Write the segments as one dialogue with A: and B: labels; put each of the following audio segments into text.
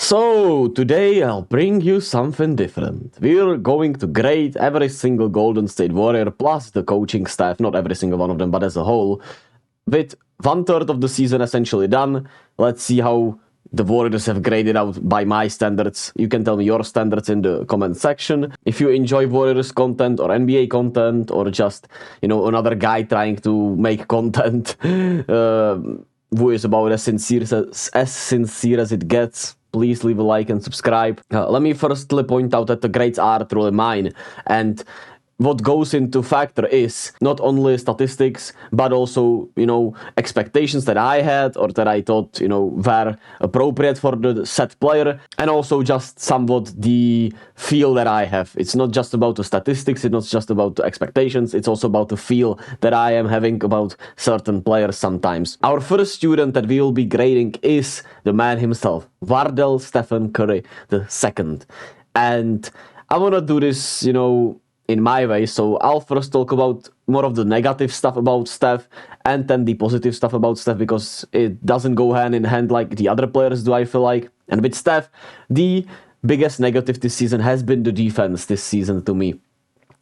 A: So, today I'll bring you something different. We're going to grade every single Golden State Warrior plus the coaching staff, not every single one of them, but as a whole. With 1/3 of the season essentially done, let's see how the Warriors have graded out by my standards. You can tell me your standards in the comment section. If you enjoy Warriors content or NBA content or just, another guy trying to make content who is about as sincere as it gets, please leave a like and subscribe. Let me firstly point out that the grades are truly mine, and what goes into factor is not only statistics, but also, expectations that I had or that I thought, were appropriate for the set player, and also just somewhat the feel that I have. It's not just about the statistics, it's not just about the expectations, it's also about the feel that I am having about certain players sometimes. Our first student that we will be grading is the man himself, Wardell Stephen Curry II. And I want to do this, in my way, so I'll first talk about more of the negative stuff about Steph and then the positive stuff about Steph, because it doesn't go hand in hand like the other players do, I feel like. And with Steph, the biggest negative this season has been the defense this season to me.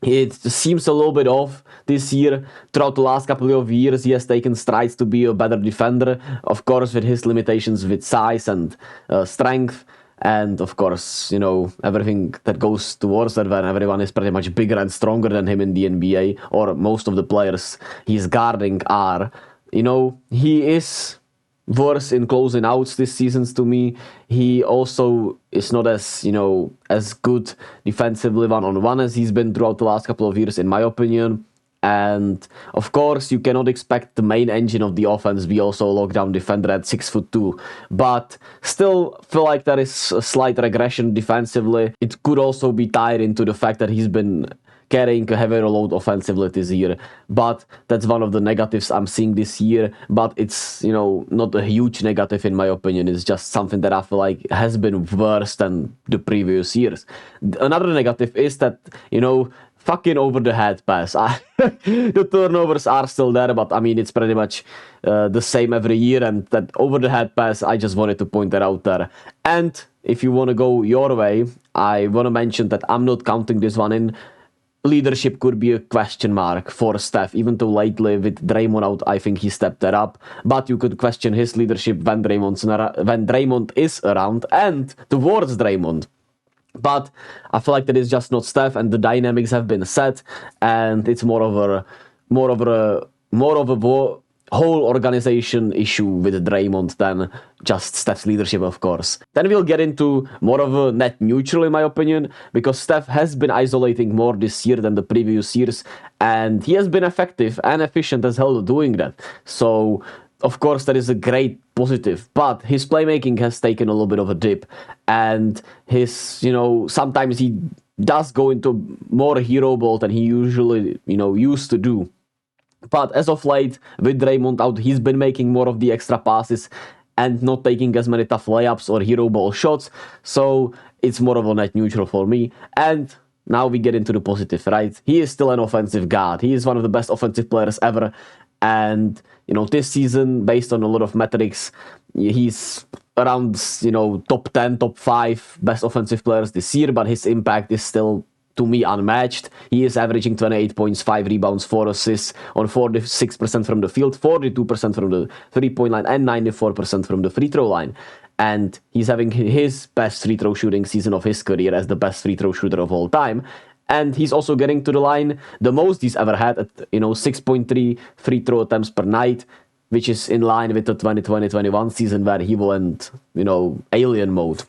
A: It seems a little bit off this year. Throughout the last couple of years, he has taken strides to be a better defender, of course with his limitations with size and strength. And of course, everything that goes towards that when everyone is pretty much bigger and stronger than him in the NBA, or most of the players he's guarding are. He is worse in closing outs this season to me. He also is not as, as good defensively one-on-one as he's been throughout the last couple of years, in my opinion. And of course, you cannot expect the main engine of the offense be also a lockdown defender at 6'2", but still feel like there is a slight regression defensively. It could also be tied into the fact that he's been carrying a heavier load offensively this year, but that's one of the negatives I'm seeing this year. But it's, not a huge negative in my opinion. It's just something that I feel like has been worse than the previous years. Another negative is that, fucking over the head pass. The turnovers are still there, but I mean, it's pretty much the same every year. And that over the head pass, I just wanted to point that out there. And if you want to go your way, I want to mention that I'm not counting this one in. Leadership could be a question mark for Steph, even though lately with Draymond out, I think he stepped that up. But you could question his leadership when Draymond is around and towards Draymond. But I feel like that is just not Steph, and the dynamics have been set, and it's more of a whole organization issue with Draymond than just Steph's leadership, of course. Then we'll get into more of a net neutral, in my opinion, because Steph has been isolating more this year than the previous years, and he has been effective and efficient as hell doing that. So, of course, that is a great positive, but his playmaking has taken a little bit of a dip, and his, sometimes he does go into more hero ball than he usually, used to do. But as of late, with Draymond out, he's been making more of the extra passes and not taking as many tough layups or hero ball shots, so it's more of a net neutral for me. And now we get into the positive, right? He is still an offensive god. He is one of the best offensive players ever, and this season, based on a lot of metrics, he's around, top 10, top 5 best offensive players this year, but his impact is still, to me, unmatched. He is averaging 28 points, 5 rebounds, 4 assists on 46% from the field, 42% from the three-point line, and 94% from the free throw line. And he's having his best free throw shooting season of his career as the best free throw shooter of all time. And he's also getting to the line the most he's ever had at, 6.3 free throw attempts per night, which is in line with the 2020-21 season where he went, alien mode.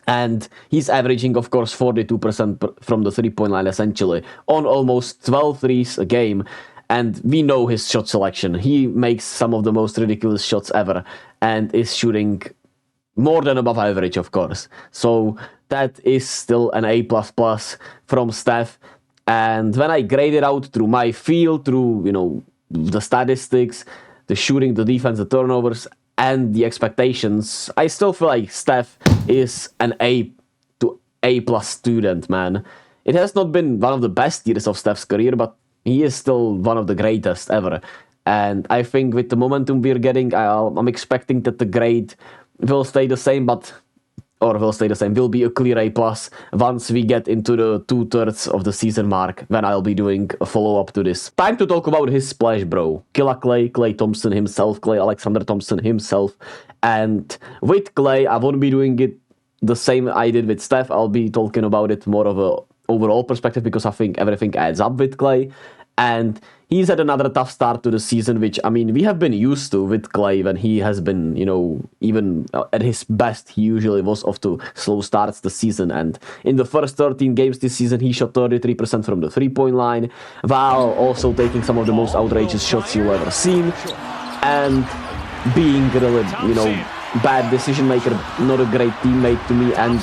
A: And he's averaging, of course, 42% from the three-point line, essentially, on almost 12 threes a game. And we know his shot selection. He makes some of the most ridiculous shots ever and is shooting more than above average, of course. So that is still an A++ from Steph. And when I grade it out through my feel, through, the statistics, the shooting, the defense, the turnovers, and the expectations, I still feel like Steph is an A to A+ student, man. It has not been one of the best years of Steph's career, but he is still one of the greatest ever. And I think with the momentum we're getting, I'm expecting that the grade will stay the same, but or will stay the same, will be a clear A+. Once we get into the 2/3 of the season mark, when I'll be doing a follow-up to this. Time to talk about his splash, bro. Killa Klay Thompson himself, Klay Alexander Thompson himself. And with Klay, I won't be doing it the same I did with Steph. I'll be talking about it more of a overall perspective, because I think everything adds up with Klay. And he's had another tough start to the season, which, I mean, we have been used to with Klay when he has been, even at his best, he usually was off to slow starts the season. And in the first 13 games this season, he shot 33% from the three-point line, while also taking some of the most outrageous shots you've ever seen. And being really, bad decision maker, not a great teammate to me, and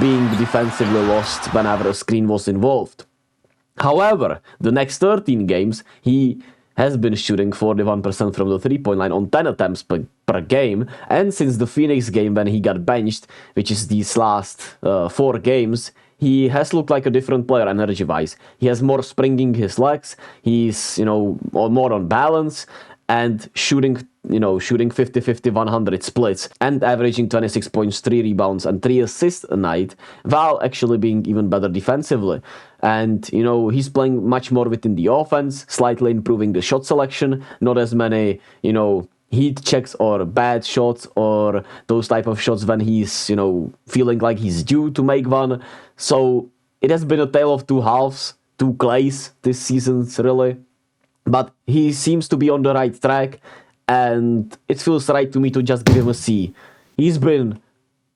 A: being defensively lost whenever a screen was involved. However, the next 13 games, he has been shooting 41% from the three-point line on 10 attempts per game, and since the Phoenix game when he got benched, which is these last 4 games, he has looked like a different player energy-wise. He has more spring in his legs, he's, more on balance, and shooting 50-50, 100 splits, and averaging 26 points, 3 rebounds, and 3 assists a night, while actually being even better defensively. And, he's playing much more within the offense, slightly improving the shot selection, not as many, heat checks or bad shots or those type of shots when he's, feeling like he's due to make one. So it has been a tale of two halves, two Clays this season, really. But he seems to be on the right track, and it feels right to me to just give him a C. He's been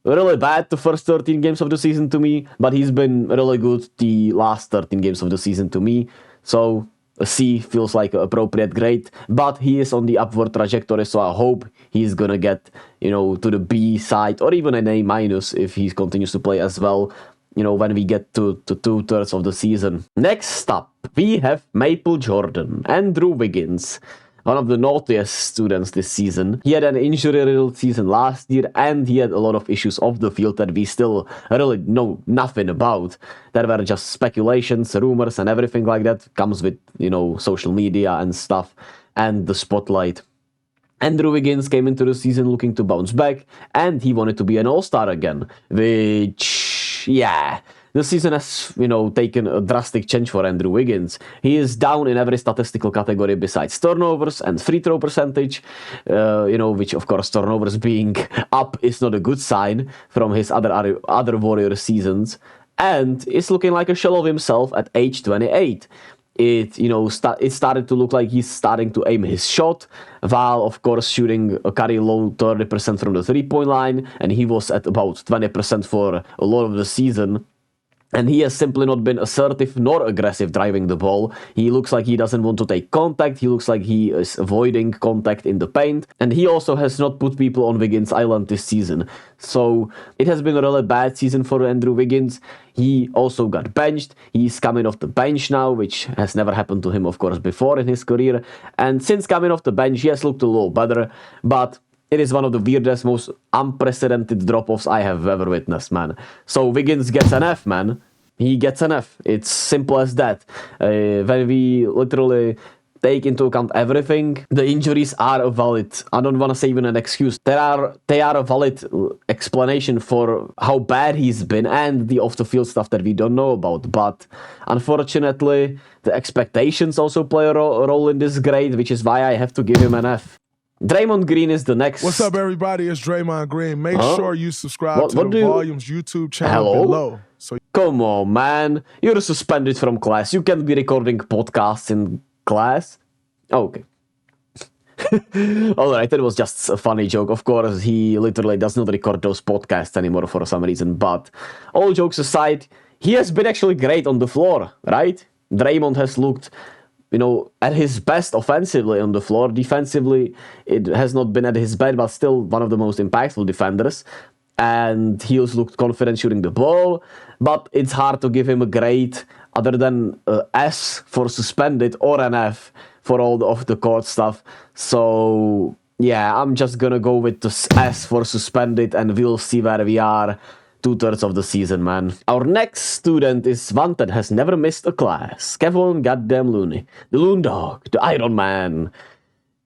A: really bad the first 13 games of the season to me, but he's been really good the last 13 games of the season to me. So a C feels like an appropriate grade, but he is on the upward trajectory, so I hope he's gonna get, to the B side, or even an A- if he continues to play as well, when we get to 2/3 of the season. Next up, we have Maple Jordan, Andrew Wiggins, one of the naughtiest students this season. He had an injury-riddled season last year, and he had a lot of issues off the field that we still really know nothing about. There were just speculations, rumors, and everything like that comes with, social media and stuff, and the spotlight. Andrew Wiggins came into the season looking to bounce back, and he wanted to be an all-star again, which, yeah, the season has, taken a drastic change for Andrew Wiggins. He is down in every statistical category besides turnovers and free throw percentage, which, of course, turnovers being up is not a good sign from his other Warrior seasons, and is looking like a shell of himself at age 28. It started to look like he's starting to aim his shot, while, of course, shooting a carry low 30% from the three-point line, and he was at about 20% for a lot of the season. And he has simply not been assertive nor aggressive driving the ball. He looks like he doesn't want to take contact. He looks like he is avoiding contact in the paint. And he also has not put people on Wiggins' island this season. So it has been a really bad season for Andrew Wiggins. He also got benched. He's coming off the bench now, which has never happened to him, of course, before in his career. And since coming off the bench, he has looked a little better. But it is one of the weirdest, most unprecedented drop-offs I have ever witnessed, man. So Wiggins gets an F, man. He gets an F. It's simple as that. When we literally take into account everything, the injuries are a valid, I don't want to say even an excuse, they are a valid explanation for how bad he's been and the off-the-field stuff that we don't know about. But unfortunately, the expectations also play a role in this grade, which is why I have to give him an F. Draymond Green is the next.
B: What's up, everybody? It's Draymond Green. Make sure you subscribe to the Volumes YouTube channel below. So
A: come on, man. You're suspended from class. You can't be recording podcasts in class. Okay. Alright, that was just a funny joke. Of course, he literally does not record those podcasts anymore for some reason. But all jokes aside, he has been actually great on the floor, right? Draymond has looked, at his best offensively on the floor. Defensively, it has not been at his best, but still one of the most impactful defenders. And he has looked confident shooting the ball, but it's hard to give him a grade other than an S for suspended or an F for all the off-the-court stuff. So, yeah, I'm just gonna go with the S for suspended, and we'll see where we are 2/3 of the season, man. Our next student is one that has never missed a class. Kevon goddamn Looney. The Loon Dog. The Iron Man.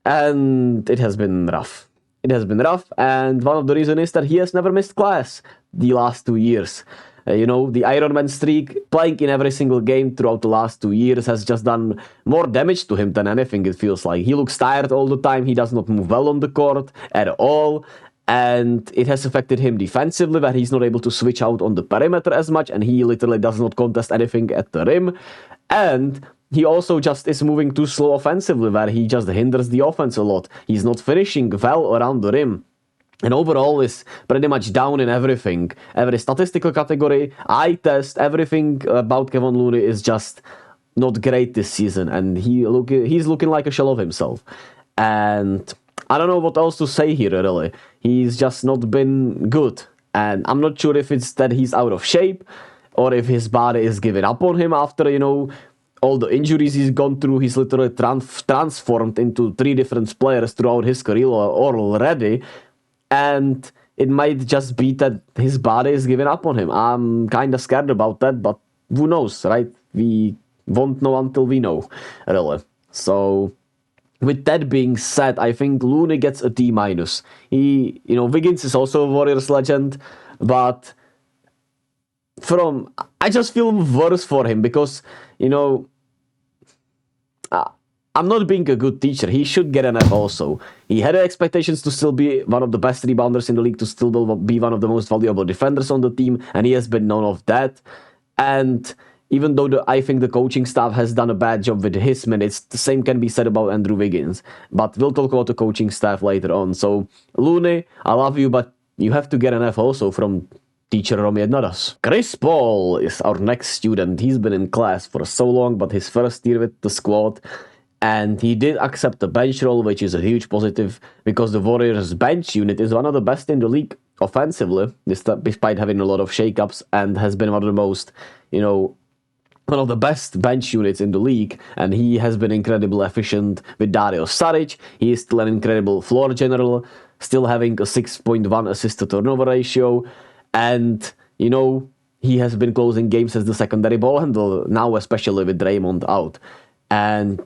A: And it has been rough. it has been rough, and one of the reasons is that he has never missed class the last 2 years. The Ironman streak, playing in every single game throughout the last 2 years, has just done more damage to him than anything, it feels like. He looks tired all the time, he does not move well on the court at all, and it has affected him defensively, where he's not able to switch out on the perimeter as much, and he literally does not contest anything at the rim. And he also just is moving too slow offensively, where he just hinders the offense a lot. He's not finishing well around the rim. And overall is pretty much down in everything. Every statistical category, eye test, everything about Kevon Looney is just not great this season. And he's looking like a shell of himself. And I don't know what else to say here, really. He's just not been good. And I'm not sure if it's that he's out of shape, or if his body is giving up on him after, all the injuries he's gone through. He's literally transformed into 3 different players throughout his career already. And it might just be that his body is giving up on him. I'm kind of scared about that, but who knows, right? We won't know until we know, really. So, with that being said, I think Looney gets a D-. Wiggins is also a Warriors legend, but I just feel worse for him because, I'm not being a good teacher. He should get an F also. He had expectations to still be one of the best rebounders in the league, to still be one of the most valuable defenders on the team, and he has been none of that. And even though I think the coaching staff has done a bad job with his minutes, the same can be said about Andrew Wiggins. But we'll talk about the coaching staff later on. So, Looney, I love you, but you have to get an F also from teacher Romy Ednaras. Chris Paul is our next student. He's been in class for so long, but his first year with the squad. And he did accept the bench role, which is a huge positive, because the Warriors' bench unit is one of the best in the league offensively, despite having a lot of shakeups, and has been one of the most, one of the best bench units in the league. And he has been incredibly efficient with Dario Saric. He is still an incredible floor general, still having a 6.1 assist to turnover ratio. And, he has been closing games as the secondary ball handler, now especially with Draymond out. And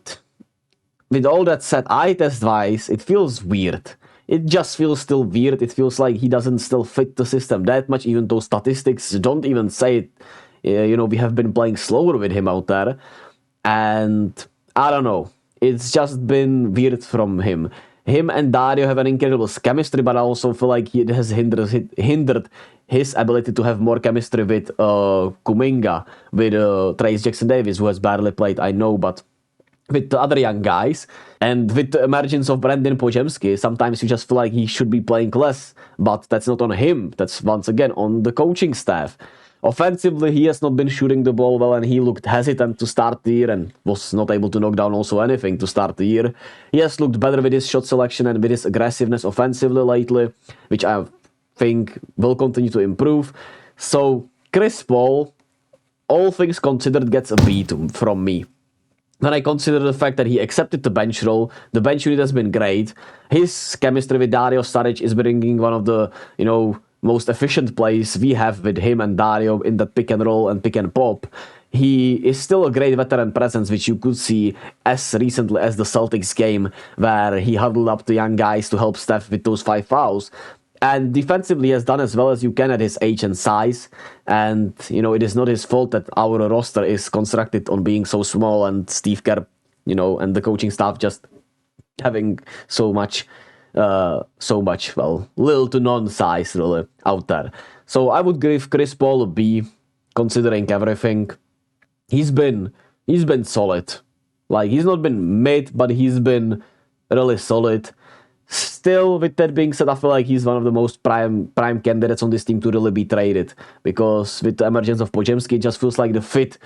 A: with all that said, eye test-wise, it feels weird. It just feels still weird. It feels like he doesn't still fit the system that much, even though statistics don't even say it. We have been playing slower with him out there. And I don't know. It's just been weird from him. Him and Dario have an incredible chemistry, but I also feel like it has hindered his ability to have more chemistry with Kuminga, with Trayce Jackson-Davis, who has barely played, I know, but with the other young guys, and with the emergence of Brandin Podziemski, sometimes you just feel like he should be playing less, but that's not on him. That's once again on the coaching staff. Offensively, he has not been shooting the ball well, and he looked hesitant to start the year and was not able to knock down also anything to start the year. He has looked better with his shot selection and with his aggressiveness offensively lately, which I think will continue to improve. So, Chris Paul, all things considered, gets a B from me. When I consider the fact that he accepted the bench role, the bench unit has been great. His chemistry with Dario Saric is bringing one of the, most efficient plays we have with him and Dario in that pick and roll and pick and pop. He is still a great veteran presence, which you could see as recently as the Celtics game, where he huddled up the young guys to help Steph with those 5 fouls. And defensively, he has done as well as you can at his age and size. And, it is not his fault that our roster is constructed on being so small, and Steve Kerr, and the coaching staff just having so much, little to none size really out there. So I would give Chris Paul a B, considering everything. He's been solid. Like, he's not been mid, but he's been really solid. Still, with that being said, I feel like he's one of the most prime candidates on this team to really be traded, because with the emergence of Podziemski, it just feels like the fit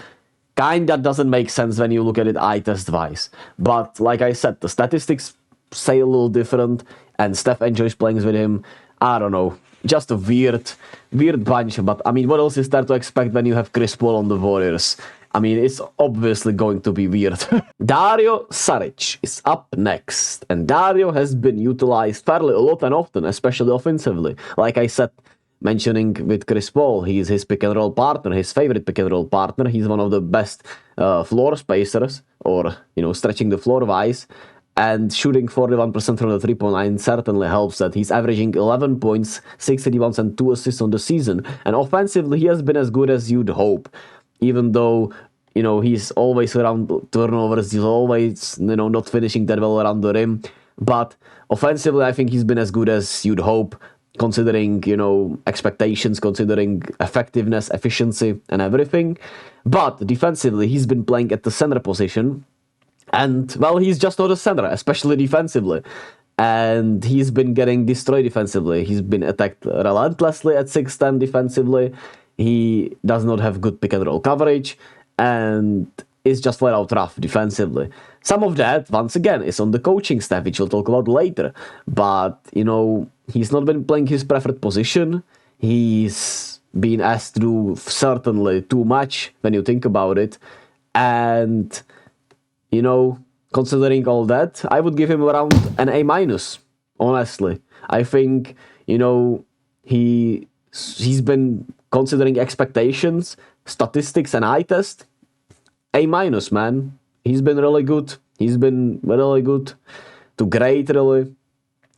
A: kinda doesn't make sense when you look at it eye test-wise. But like I said, the statistics say a little different, and Steph enjoys playing with him. I don't know. Just a weird bunch, but I mean, what else is there to expect when you have Chris Paul on the Warriors? I mean, it's obviously going to be weird. Dario Saric is up next, and Dario has been utilized fairly a lot and often, especially offensively. Like I said, mentioning with Chris Paul, he's his pick and roll partner, his favorite pick and roll partner. He's one of the best floor spacers, or, stretching the floor wise. And shooting 41% from the 3-point line certainly helps that. He's averaging 11 points, 6 rebounds, and 2 assists on the season. And offensively, he has been as good as you'd hope. Even though, he's always around turnovers, he's always, not finishing that well around the rim. But offensively, I think he's been as good as you'd hope, considering, expectations, considering effectiveness, efficiency, and everything. But defensively, he's been playing at the center position. And, well, he's just not a center, especially defensively. And he's been getting destroyed defensively. He's been attacked relentlessly at 6'10 defensively. He does not have good pick-and-roll coverage. And is just flat out rough defensively. Some of that, once again, is on the coaching staff, which we'll talk about later. But, he's not been playing his preferred position. He's been asked to do certainly too much when you think about it. And... considering all that, I would give him around an A-, honestly. I think, he's been considering expectations, statistics, and eye test. A-, man. He's been really good. He's been really good to great, really,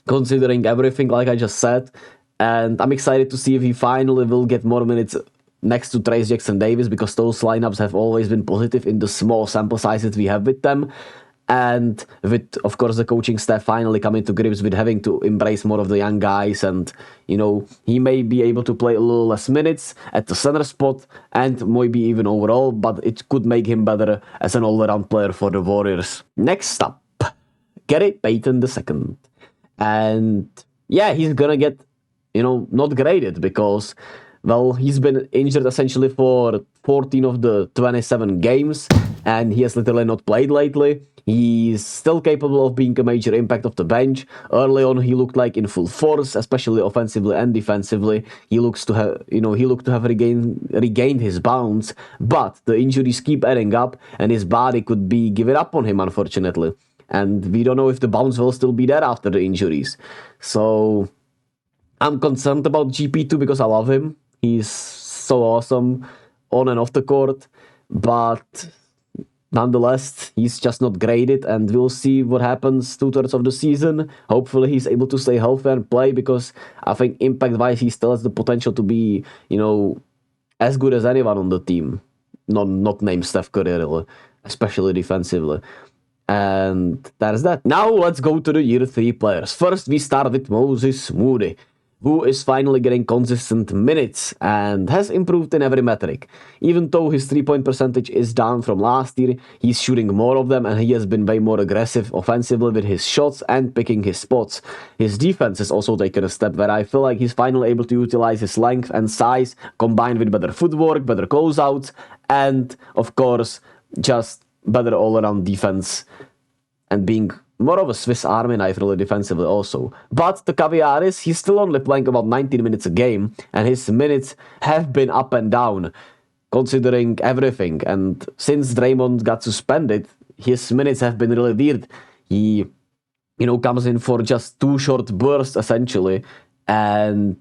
A: considering everything, like I just said. And I'm excited to see if he finally will get more minutes next to Trayce Jackson-Davis, because those lineups have always been positive in the small sample sizes we have with them. And with, of course, the coaching staff finally coming to grips with having to embrace more of the young guys. And, he may be able to play a little less minutes at the center spot and maybe even overall, but it could make him better as an all-around player for the Warriors. Next up, Gary Payton II. And, yeah, he's gonna get, not graded because... Well, he's been injured essentially for 14 of the 27 games, and he has literally not played lately. He's still capable of being a major impact off the bench. Early on, he looked like in full force, especially offensively and defensively. He looked to have regained his bounce, but the injuries keep adding up, and his body could be giving up on him, unfortunately. And we don't know if the bounce will still be there after the injuries. So I'm concerned about GP2 because I love him. He's so awesome on and off the court, but nonetheless, he's just not graded, and we'll see what happens 2/3 of the season. Hopefully, he's able to stay healthy and play, because I think impact-wise, he still has the potential to be, as good as anyone on the team. Not named Steph Curry, really, especially defensively. And that is that. Now, let's go to the Year 3 players. First, we start with Moses Moody, who is finally getting consistent minutes and has improved in every metric. Even though his 3-point percentage is down from last year, he's shooting more of them, and he has been way more aggressive offensively with his shots and picking his spots. His defense has also taken a step where I feel like he's finally able to utilize his length and size, combined with better footwork, better closeouts, and, of course, just better all-around defense and being more of a Swiss Army knife, really, defensively also. But the caveat is, he's still only playing about 19 minutes a game, and his minutes have been up and down, considering everything. And since Draymond got suspended, his minutes have been really weird. He, comes in for just 2 short bursts, essentially, and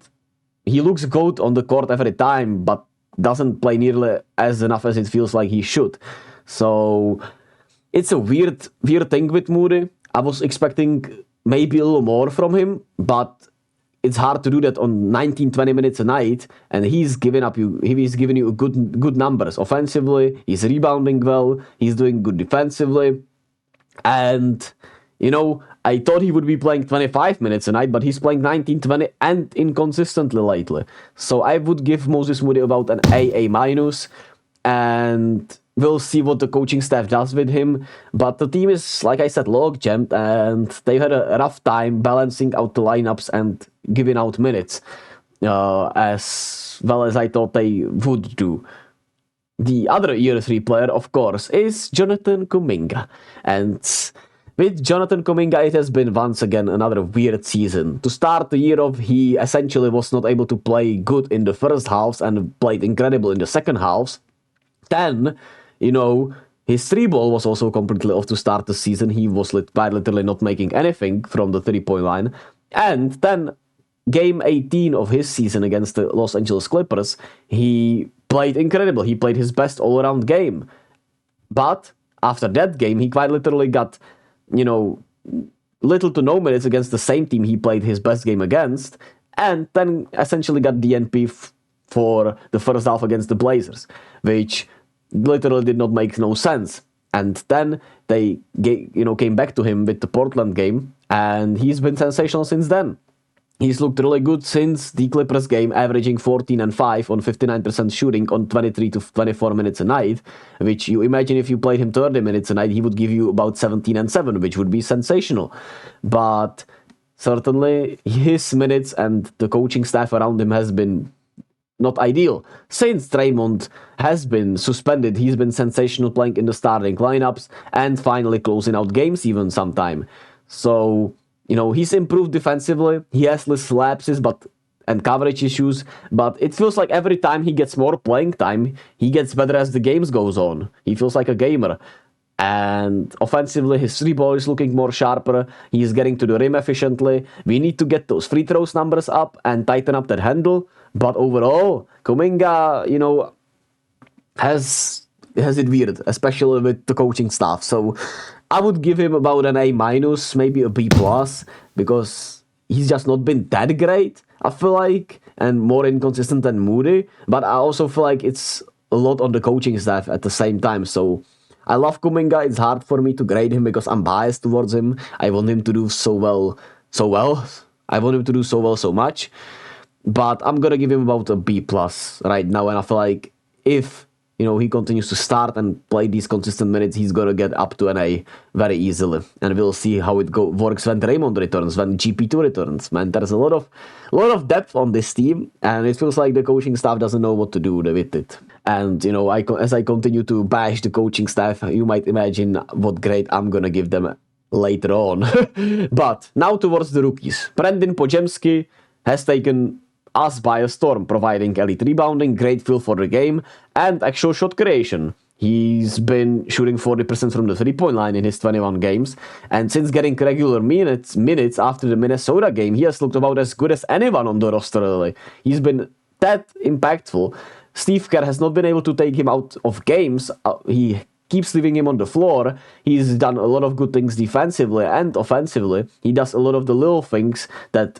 A: he looks good on the court every time, but doesn't play nearly as enough as it feels like he should. So it's a weird thing with Moody. I was expecting maybe a little more from him, but it's hard to do that on 19-20 minutes a night, and he's giving you good numbers. Offensively, he's rebounding well, he's doing good defensively, and, I thought he would be playing 25 minutes a night, but he's playing 19, 20, and inconsistently lately. So I would give Moses Moody about an A-, and we'll see what the coaching staff does with him. But the team is, like I said, log-jammed, and they've had a rough time balancing out the lineups and giving out minutes, as well as I thought they would do. The other Year 3 player, of course, is Jonathan Kuminga. And with Jonathan Kuminga, it has been once again another weird season. To start the year off, he essentially was not able to play good in the first halves and played incredible in the second halves. Then, his 3-ball was also completely off to start the season. He was literally not making anything from the 3-point line. And then, game 18 of his season against the Los Angeles Clippers, he played incredible. He played his best all-around game. But after that game, he quite literally got, little to no minutes against the same team he played his best game against, and then essentially got DNP for the first half against the Blazers, which literally did not make no sense. And then they came back to him with the Portland game, and he's been sensational since then. He's looked really good since the Clippers game, averaging 14 and 5 on 59% shooting on 23 to 24 minutes a night, which you imagine if you played him 30 minutes a night, he would give you about 17 and 7, which would be sensational. But certainly his minutes and the coaching staff around him has been not ideal. Since Draymond has been suspended, he's been sensational playing in the starting lineups and finally closing out games even sometime. So, he's improved defensively. He has less lapses and coverage issues, but it feels like every time he gets more playing time, he gets better as the games goes on. He feels like a gamer. And offensively, his three ball is looking more sharper. He's getting to the rim efficiently. We need to get those free throws numbers up and tighten up that handle. But overall, Kuminga, has it weird, especially with the coaching staff. So I would give him about an A-, maybe a B+, because he's just not been that great, I feel like, and more inconsistent than Moody. But I also feel like it's a lot on the coaching staff at the same time. So I love Kuminga. It's hard for me to grade him because I'm biased towards him. I want him to do so well. I want him to do so well so much. But I'm going to give him about a B+ right now. And I feel like if he continues to start and play these consistent minutes, he's going to get up to an A very easily. And we'll see how it works when Draymond returns, when GP2 returns. Man, there's a lot of depth on this team, and it feels like the coaching staff doesn't know what to do with it. And, as I continue to bash the coaching staff, you might imagine what grade I'm going to give them later on. But now towards the rookies. Brandin Podziemski has taken us by a storm, providing elite rebounding, great feel for the game, and actual shot creation. He's been shooting 40% from the three-point line in his 21 games, and since getting regular minutes after the Minnesota game, he has looked about as good as anyone on the roster, really. He's been that impactful. Steve Kerr has not been able to take him out of games. He keeps leaving him on the floor. He's done a lot of good things defensively and offensively. He does a lot of the little things that,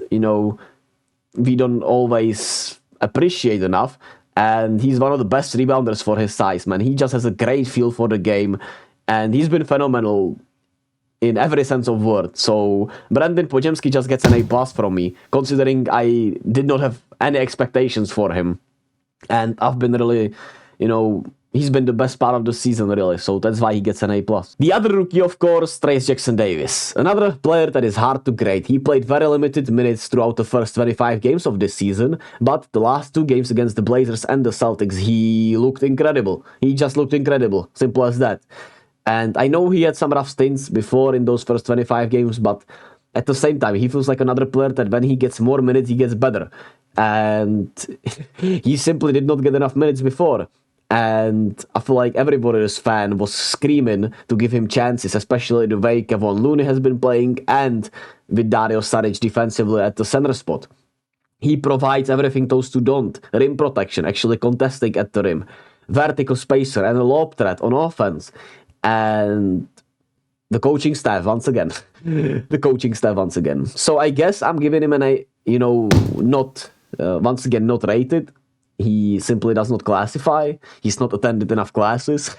A: we don't always appreciate enough, and he's one of the best rebounders for his size, man. He just has a great feel for the game, and he's been phenomenal in every sense of word. So Brandin Podziemski just gets an A+ from me, considering I did not have any expectations for him, and I've been really, he's been the best part of the season, really, so that's why he gets an A+. The other rookie, of course, Trayce Jackson-Davis. Another player that is hard to grade. He played very limited minutes throughout the first 25 games of this season, but the last two games against the Blazers and the Celtics, he looked incredible. He just looked incredible. Simple as that. And I know he had some rough stints before in those first 25 games, but at the same time, he feels like another player that when he gets more minutes, he gets better. And he simply did not get enough minutes before. And I feel like every Warriors fan was screaming to give him chances, especially the way Kevon Looney has been playing and with Dario Saric defensively at the center spot. He provides everything those two don't. Rim protection, actually contesting at the rim, vertical spacer, and a lob threat on offense. And the coaching staff once again. So I guess I'm giving him an A, not rated. He simply does not classify. He's not attended enough classes.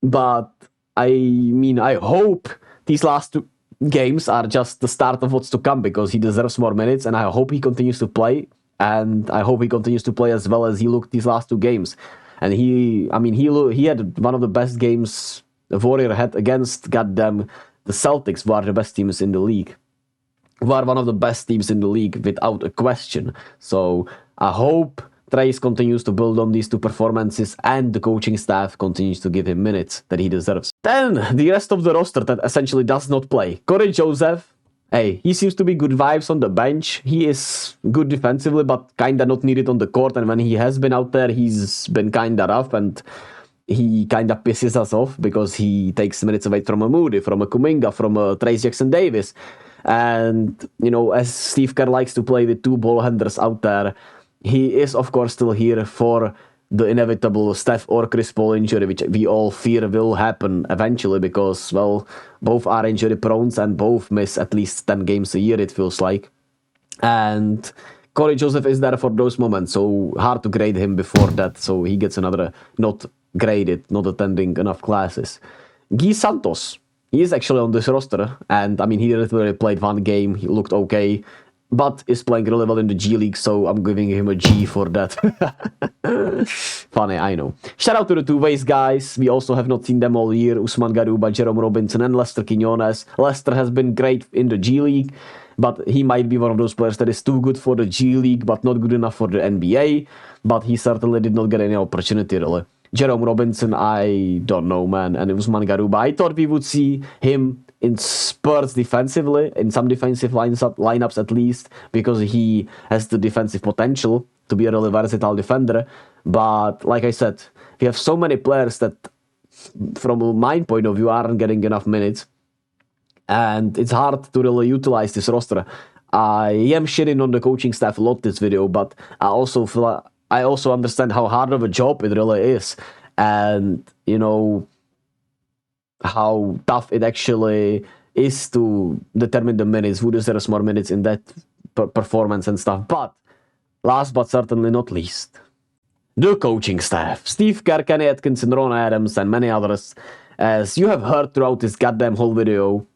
A: But I hope these last two games are just the start of what's to come, because he deserves more minutes, and I hope he continues to play. And I hope he continues to play as well as he looked these last two games. And he had one of the best games the Warrior had against the Celtics, who are the best teams in the league. Who are one of the best teams in the league without a question. So I hope Trayce continues to build on these two performances and the coaching staff continues to give him minutes that he deserves. Then the rest of the roster that essentially does not play. Cory Joseph, he seems to be good vibes on the bench. He is good defensively, but kinda not needed on the court. And when he has been out there, he's been kinda rough, and he kinda pisses us off because he takes minutes away from a Moody, from a Kuminga, from a Trayce Jackson-Davis. And, as Steve Kerr likes to play with two ball handlers out there, he is, of course, still here for the inevitable Steph or Chris Paul injury, which we all fear will happen eventually because, well, both are injury prone and both miss at least 10 games a year, it feels like. And Cory Joseph is there for those moments, so hard to grade him before that, so he gets another not graded, not attending enough classes. Gui Santos, he is actually on this roster, and I mean, he literally played one game, he looked okay, but is playing really well in the G League, so I'm giving him a G for that. Funny, I know. Shout out to the two-ways guys. We also have not seen them all year. Usman Garuba, Jerome Robinson, and Lester Quinones. Lester has been great in the G League, but he might be one of those players that is too good for the G League, but not good enough for the NBA. But he certainly did not get any opportunity, really. Jerome Robinson, I don't know, man. And Usman Garuba, I thought we would see him in spurts defensively, in some defensive lineups at least, because he has the defensive potential to be a really versatile defender. But like I said, we have so many players that, from my point of view, aren't getting enough minutes. And it's hard to really utilize this roster. I am shitting on the coaching staff a lot this video, but I also understand how hard of a job it really is. And, you know, how tough it actually is to determine the minutes, who deserves more minutes in that performance and stuff. But last but certainly not least, the coaching staff. Steve Kerr, Kenny Atkinson, Ron Adams, and many others. As you have heard throughout this goddamn whole video,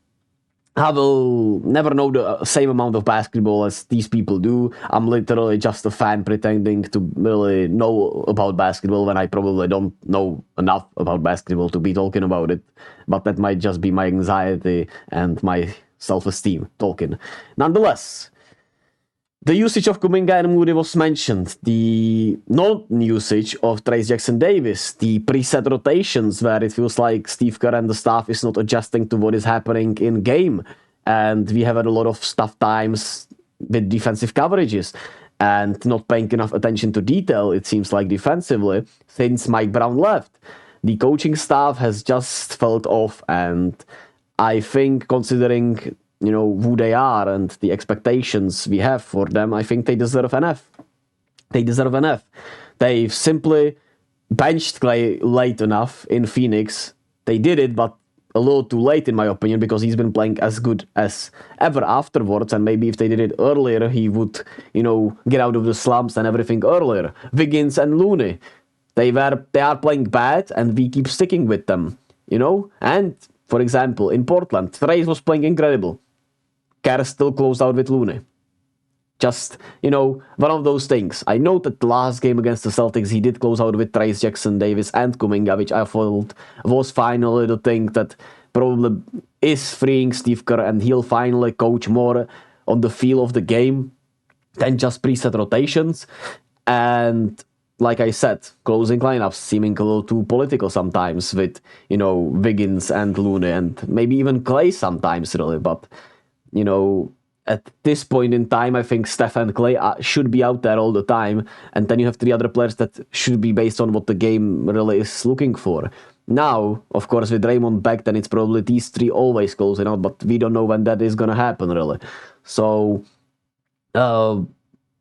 A: I will never know the same amount of basketball as these people do. I'm literally just a fan pretending to really know about basketball when I probably don't know enough about basketball to be talking about it. But that might just be my anxiety and my self-esteem talking. Nonetheless, the usage of Kuminga and Moody was mentioned. The non-usage of Trayce Jackson-Davis. The preset rotations where it feels like Steve Kerr and the staff is not adjusting to what is happening in game. And we have had a lot of stuff times with defensive coverages and not paying enough attention to detail, it seems like, defensively, since Mike Brown left. The coaching staff has just felt off, and I think, considering, you know, who they are and the expectations we have for them, I think they deserve an F. They deserve an F. They've simply benched Klay late enough in Phoenix. They did it, but a little too late, in my opinion, because he's been playing as good as ever afterwards, and maybe if they did it earlier, he would, you know, get out of the slumps and everything earlier. Wiggins and Looney, they are playing bad, and we keep sticking with them, you know? And, for example, in Portland, Trayce was playing incredible. Kerr still closed out with Looney. Just, you know, one of those things. I know that the last game against the Celtics, he did close out with Trayce Jackson-Davis and Kuminga, which I felt was finally the thing that probably is freeing Steve Kerr, and he'll finally coach more on the feel of the game than just preset rotations. And like I said, closing lineups seeming a little too political sometimes with, you know, Wiggins and Looney and maybe even Klay sometimes, really. But, you know, at this point in time, I think Steph and Klay should be out there all the time. And then you have three other players that should be based on what the game really is looking for. Now, of course, with Draymond back, then it's probably these three always closing out, but we don't know when that is going to happen, really. So,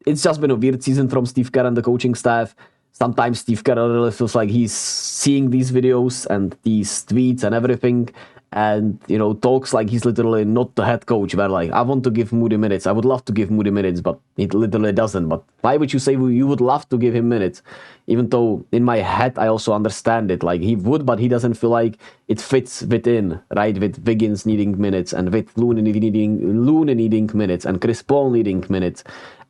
A: it's just been a weird season from Steve Kerr and the coaching staff. Sometimes Steve Kerr really feels like he's seeing these videos and these tweets and everything, and, you know, talks like he's literally not the head coach, where, like, I want to give Moody minutes. I would love to give Moody minutes, but it literally doesn't. But why would you say you would love to give him minutes? Even though in my head I also understand it. Like, he would, but he doesn't feel like it fits within, right? With Wiggins needing minutes, and with Looney needing minutes, and Chris Paul needing minutes,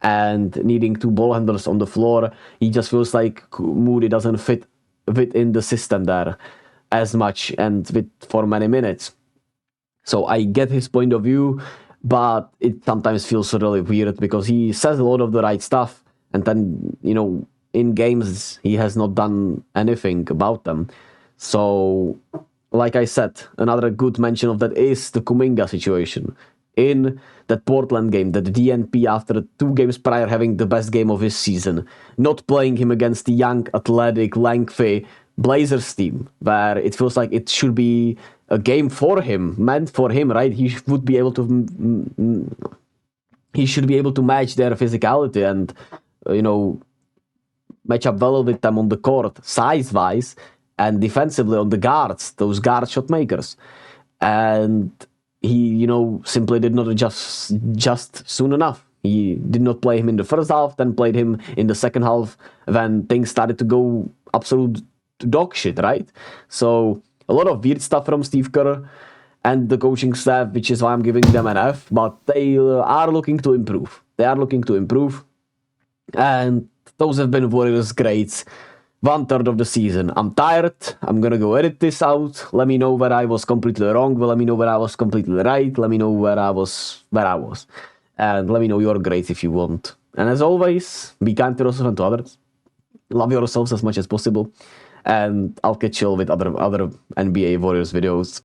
A: and needing two ball handlers on the floor. He just feels like Moody doesn't fit within the system there as much and for many minutes. So I get his point of view, but it sometimes feels really weird because he says a lot of the right stuff, and then, you know, in games he has not done anything about them. So, like I said, another good mention of that is the Kuminga situation. In that Portland game, that DNP, after 2 games prior having the best game of his season, not playing him against the young, athletic, lengthy Blazers team, where it feels like it should be a game for him, meant for him, right? He should be able to match their physicality and, you know, match up well with them on the court, size-wise, and defensively on the guards, those guard shot makers. And he, simply did not adjust soon enough. He did not play him in the first half, then played him in the second half when things started to go absolute dog shit, right? So a lot of weird stuff from Steve Kerr and the coaching staff, which is why I'm giving them an F, but they are looking to improve. And those have been Warriors' grades 1/3 of the season. I'm tired. I'm gonna go edit this out. Let me know where I was completely wrong. Let me know where I was completely right. Let me know where I was. And let me know your grades if you want. And as always, be kind to yourself and to others. Love yourselves as much as possible. And I'll catch you all with other NBA Warriors videos.